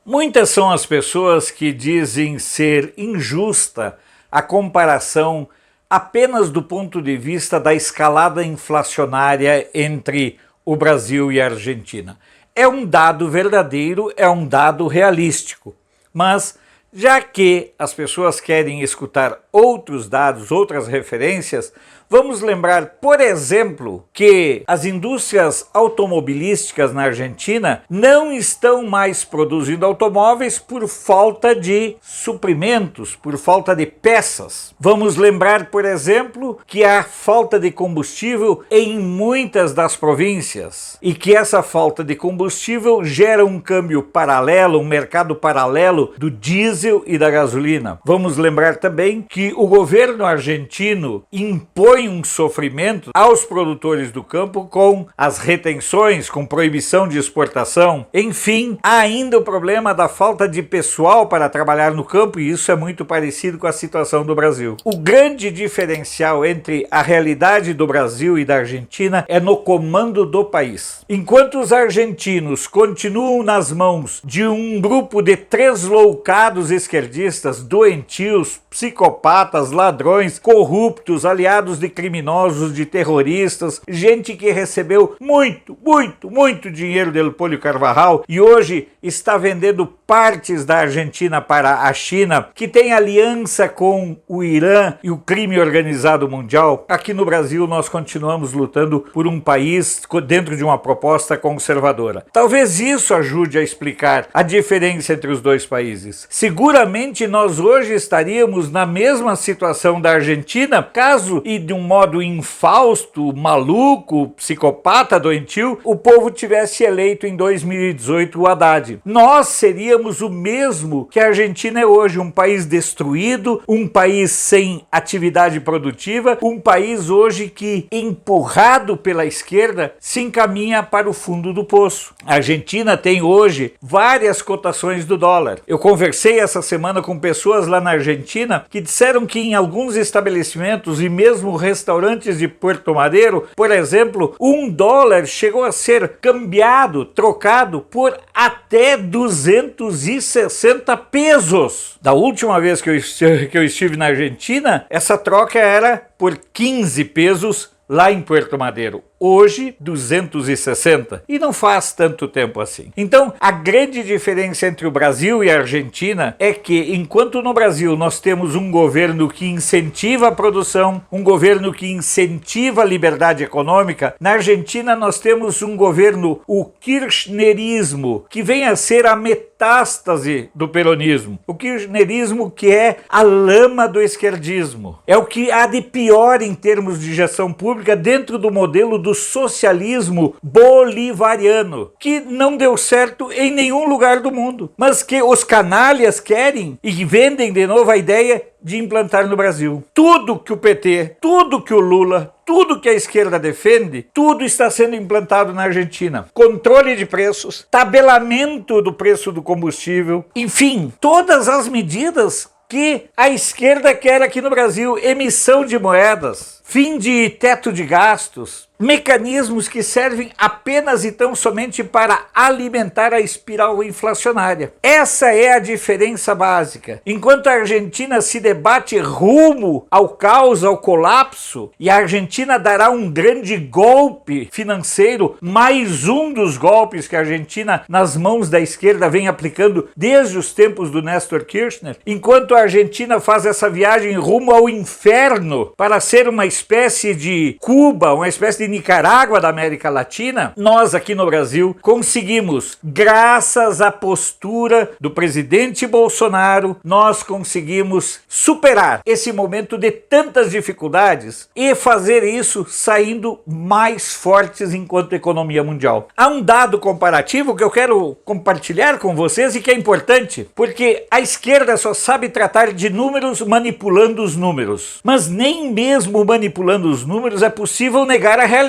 Muitas são as pessoas que dizem ser injusta a comparação apenas do ponto de vista da escalada inflacionária entre o Brasil e a Argentina. É um dado verdadeiro, é um dado realístico, mas já que as pessoas querem escutar outros dados, outras referências, vamos lembrar, por exemplo, que as indústrias automobilísticas na Argentina não estão mais produzindo automóveis por falta de suprimentos, por falta de peças. Vamos lembrar, por exemplo, que há falta de combustível em muitas das províncias e que essa falta de combustível gera um câmbio paralelo, um mercado paralelo do diesel e da gasolina. Vamos lembrar também que o governo argentino impõe um sofrimento aos produtores do campo com as retenções, com proibição de exportação. Enfim, há ainda o problema da falta de pessoal para trabalhar no campo, e isso é muito parecido com a situação do Brasil. O grande diferencial entre a realidade do Brasil e da Argentina é no comando do país. Enquanto os argentinos continuam nas mãos de um grupo de tresloucados esquerdistas, doentios, psicopatas, ladrões, corruptos, aliados de criminosos, de terroristas, gente que recebeu muito dinheiro do Polio Carvalhal e hoje está vendendo partes da Argentina para a China, que tem aliança com o Irã e o crime organizado mundial. Aqui no Brasil nós continuamos lutando por um país dentro de uma proposta conservadora. Talvez isso ajude a explicar a diferença entre os dois países. Seguramente nós hoje estaríamos na mesma situação da Argentina, caso, e de um modo infausto, maluco, psicopata, doentio, o povo tivesse eleito em 2018 o Haddad. Nós seríamos o mesmo que a Argentina é hoje, um país destruído, um país sem atividade produtiva, um país hoje que, empurrado pela esquerda, se encaminha para o fundo do poço. A Argentina tem hoje várias cotações do dólar. Eu conversei essa semana com pessoas lá na Argentina que disseram que em alguns estabelecimentos e mesmo restaurantes de Puerto Madero, por exemplo, $1 chegou a ser cambiado, trocado por até 260 pesos. Da última vez que eu estive na Argentina, essa troca era por 15 pesos lá em Puerto Madero. Hoje, 260. E não faz tanto tempo assim. Então, a grande diferença entre o Brasil e a Argentina é que, enquanto no Brasil nós temos um governo que incentiva a produção, um governo que incentiva a liberdade econômica, na Argentina nós temos um governo, o kirchnerismo, que vem a ser a metástase do peronismo. O kirchnerismo que é a lama do esquerdismo. É o que há de pior em termos de gestão pública dentro do modelo do socialismo bolivariano, que não deu certo em nenhum lugar do mundo, mas que os canalhas querem e vendem de novo a ideia de implantar no Brasil. Tudo que o PT, tudo que o Lula, tudo que a esquerda defende, tudo está sendo implantado na Argentina. Controle de preços, tabelamento do preço do combustível, enfim, todas as medidas que a esquerda quer aqui no Brasil. Emissão de moedas, fim de teto de gastos, mecanismos que servem apenas e tão somente para alimentar a espiral inflacionária. Essa é a diferença básica. Enquanto a Argentina se debate rumo ao caos, ao colapso, e a Argentina dará um grande golpe financeiro, mais um dos golpes que a Argentina, nas mãos da esquerda, vem aplicando desde os tempos do Néstor Kirchner, enquanto a Argentina faz essa viagem rumo ao inferno para ser uma espécie de Cuba, uma espécie de Nicarágua da América Latina, nós aqui no Brasil conseguimos, graças à postura do presidente Bolsonaro, nós conseguimos superar esse momento de tantas dificuldades e fazer isso saindo mais fortes enquanto economia mundial. Há um dado comparativo que eu quero compartilhar com vocês e que é importante, porque a esquerda só sabe tratar de números manipulando os números, mas nem mesmo manipulando os números é possível negar a realidade.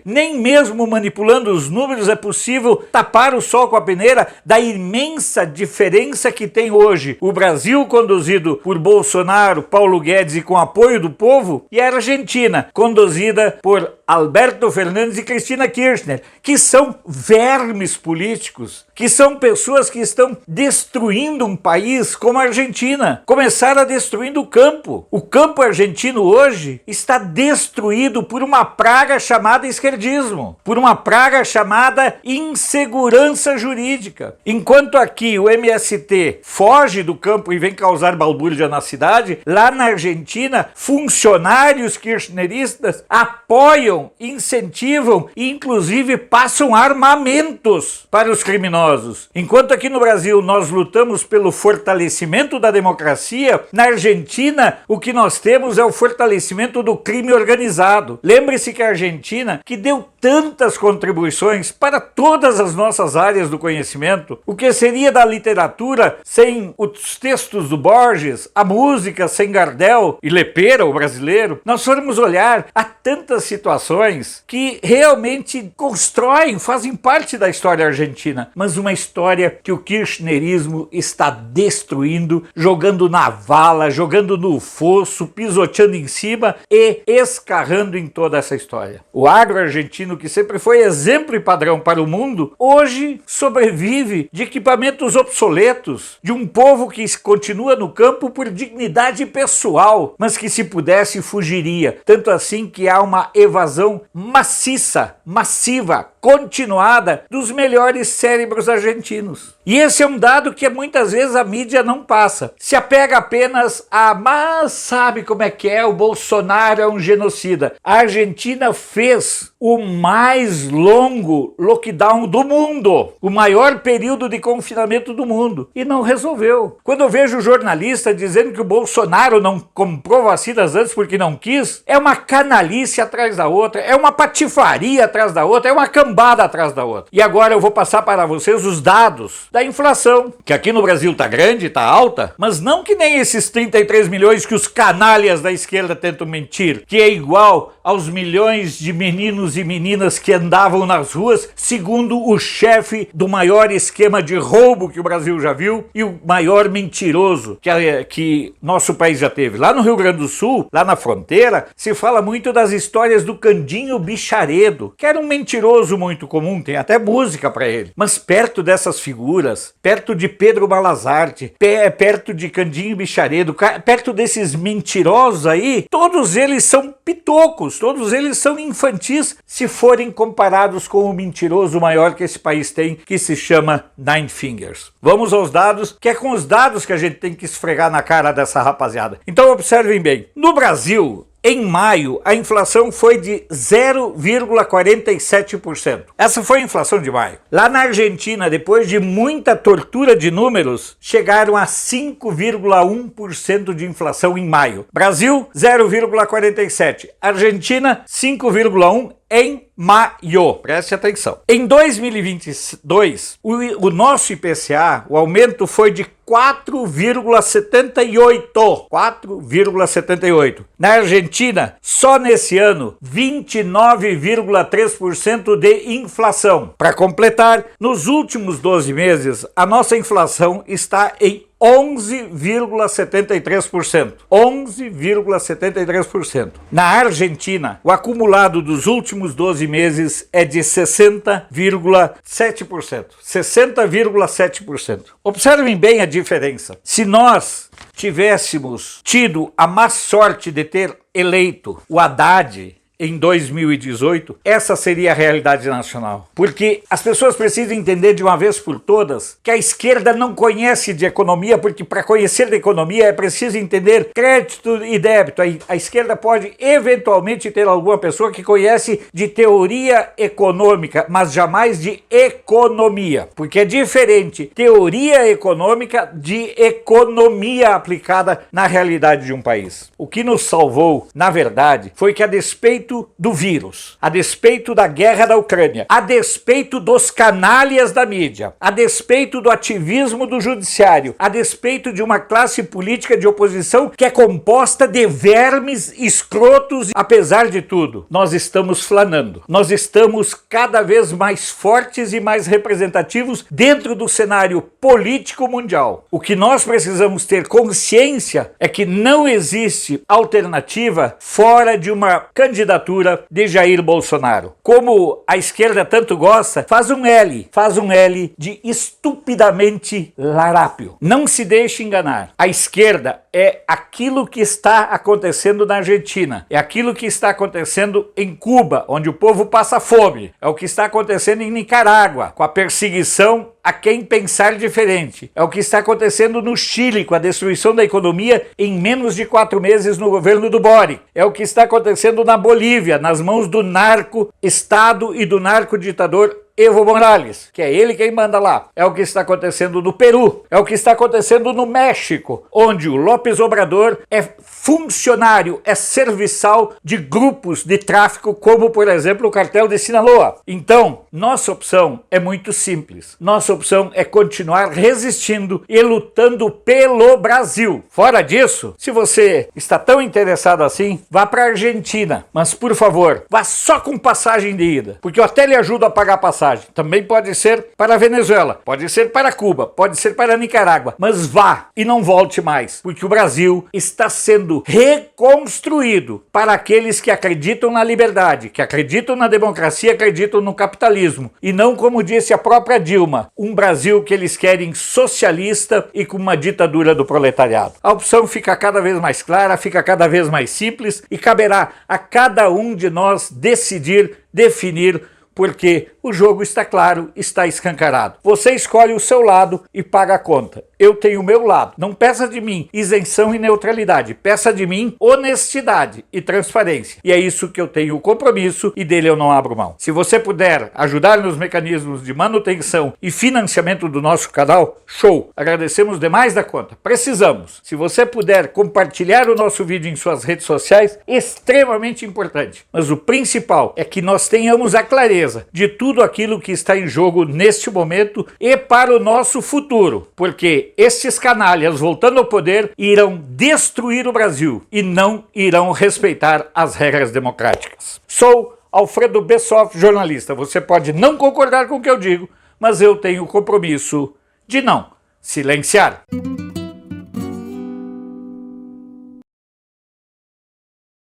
Nem mesmo manipulando os números é possível tapar o sol com a peneira da imensa diferença que tem hoje o Brasil conduzido por Bolsonaro, Paulo Guedes e com apoio do povo, e a Argentina conduzida por Alberto Fernandes e Cristina Kirchner, que são vermes políticos, que são pessoas que estão destruindo um país como a Argentina. Começaram destruindo o campo. O campo argentino hoje está destruído por uma praga chamada esquerdismo, por uma praga chamada insegurança jurídica. Enquanto aqui o MST foge do campo e vem causar balbúrdia na cidade, lá na Argentina, funcionários kirchneristas apoiam, incentivam e inclusive passam armamentos para os criminosos. Enquanto aqui no Brasil nós lutamos pelo fortalecimento da democracia, na Argentina o que nós temos é o fortalecimento do crime organizado. Lembre-se que a Argentina, que deu tantas contribuições para todas as nossas áreas do conhecimento, o que seria da literatura sem os textos do Borges, a música sem Gardel e Lepera, o brasileiro, nós formos olhar a tantas situações que realmente constroem, fazem parte da história argentina, mas uma história que o kirchnerismo está destruindo, jogando na vala, jogando no fosso, pisoteando em cima e escarrando em toda essa história. O agro argentino, que sempre foi exemplo e padrão para o mundo, hoje sobrevive de equipamentos obsoletos, de um povo que continua no campo por dignidade pessoal, mas que se pudesse fugiria. Tanto assim que há uma evasão maciça, massiva, continuada dos melhores cérebros argentinos. E esse é um dado que muitas vezes a mídia não passa. Se apega apenas a, mas sabe como é que é, o Bolsonaro é um genocida. A Argentina fez o mais longo lockdown do mundo, o maior período de confinamento do mundo, e não resolveu. Quando eu vejo jornalista dizendo que o Bolsonaro não comprou vacinas antes porque não quis, é uma canalice atrás da outra, é uma patifaria atrás da outra, é uma cambada atrás da outra. E agora eu vou passar para vocês os dados da inflação, que aqui no Brasil tá grande, tá alta, mas não que nem esses 33 milhões que os canalhas da esquerda tentam mentir, que é igual aos milhões de meninos e meninas que andavam nas ruas, segundo o chefe do maior esquema de roubo que o Brasil já viu e o maior mentiroso que nosso país já teve. Lá no Rio Grande do Sul, lá na fronteira, se fala muito das histórias do Candinho Bicharedo, que era um mentiroso muito comum, tem até música para ele. Mas perto dessas figuras, perto de Pedro Malazarte, perto de Candinho Bicharedo, perto desses mentirosos aí, todos eles são pitocos, todos eles são infantis se forem comparados com o mentiroso maior que esse país tem, que se chama Nine Fingers. Vamos aos dados, que é com os dados que a gente tem que esfregar na cara dessa rapaziada. Então observem bem, no Brasil, em maio, a inflação foi de 0,47%. Essa foi a inflação de maio. Lá na Argentina, depois de muita tortura de números, chegaram a 5,1% de inflação em maio. Brasil, 0,47%. Argentina, 5,1% em maio. Preste atenção. Em 2022, o nosso IPCA, o aumento foi de 4,78%. 4,78%. Na Argentina, só nesse ano, 29,3% de inflação. Para completar, nos últimos 12 meses, a nossa inflação está em 11,73%. 11,73%. Na Argentina, o acumulado dos últimos 12 meses é de 60,7%. 60,7%. Observem bem a diferença. Se nós tivéssemos tido a má sorte de ter eleito o Haddad em 2018, essa seria a realidade nacional. Porque as pessoas precisam entender de uma vez por todas que a esquerda não conhece de economia, porque para conhecer de economia é preciso entender crédito e débito. A esquerda pode eventualmente ter alguma pessoa que conhece de teoria econômica, mas jamais de economia. Porque é diferente teoria econômica de economia aplicada na realidade de um país. O que nos salvou, na verdade, foi que a despeito do vírus, a despeito da guerra da Ucrânia, a despeito dos canalhas da mídia, a despeito do ativismo do judiciário, a despeito de uma classe política de oposição que é composta de vermes escrotos, apesar de tudo, nós estamos flanando. Nós estamos cada vez mais fortes e mais representativos dentro do cenário político mundial. O que nós precisamos ter consciência é que não existe alternativa fora de uma candidatura candidatura de Jair Bolsonaro. Como a esquerda tanto gosta, faz um L de estupidamente larápio. Não se deixe enganar. A esquerda é aquilo que está acontecendo na Argentina, é aquilo que está acontecendo em Cuba, onde o povo passa fome, é o que está acontecendo em Nicarágua, com a perseguição a quem pensar diferente. É o que está acontecendo no Chile, com a destruição da economia em menos de 4 meses no governo do Boric. É o que está acontecendo na Bolívia, nas mãos do narco-estado e do narco-ditador Evo Morales, que é ele quem manda lá. É o que está acontecendo no Peru, é o que está acontecendo no México, onde o López Obrador é funcionário, é serviçal de grupos de tráfico, como por exemplo o cartel de Sinaloa. Então, nossa opção é muito simples. Nossa opção é continuar resistindo e lutando pelo Brasil. Fora disso, se você está tão interessado assim, vá para a Argentina, mas por favor, vá só com passagem de ida, porque eu até lhe ajudo a pagar a passagem. Também pode ser para a Venezuela, pode ser para Cuba, pode ser para a Nicarágua, mas vá e não volte mais, porque o Brasil está sendo reconstruído para aqueles que acreditam na liberdade, que acreditam na democracia, acreditam no capitalismo, e não, como disse a própria Dilma, um Brasil que eles querem socialista e com uma ditadura do proletariado. A opção fica cada vez mais clara, fica cada vez mais simples e caberá a cada um de nós decidir, definir, porque o jogo está claro, está escancarado. Você escolhe o seu lado e paga a conta. Eu tenho o meu lado. Não peça de mim isenção e neutralidade. Peça de mim honestidade e transparência. E é isso que eu tenho o compromisso e dele eu não abro mão. Se você puder ajudar nos mecanismos de manutenção e financiamento do nosso canal, show! Agradecemos demais da conta. Precisamos. Se você puder compartilhar o nosso vídeo em suas redes sociais, extremamente importante. Mas o principal é que nós tenhamos a clareza de tudo aquilo que está em jogo neste momento e para o nosso futuro, porque estes canalhas, voltando ao poder, irão destruir o Brasil e não irão respeitar as regras democráticas. Sou Alfredo Bessoff, jornalista. Você pode não concordar com o que eu digo, mas eu tenho o compromisso de não silenciar.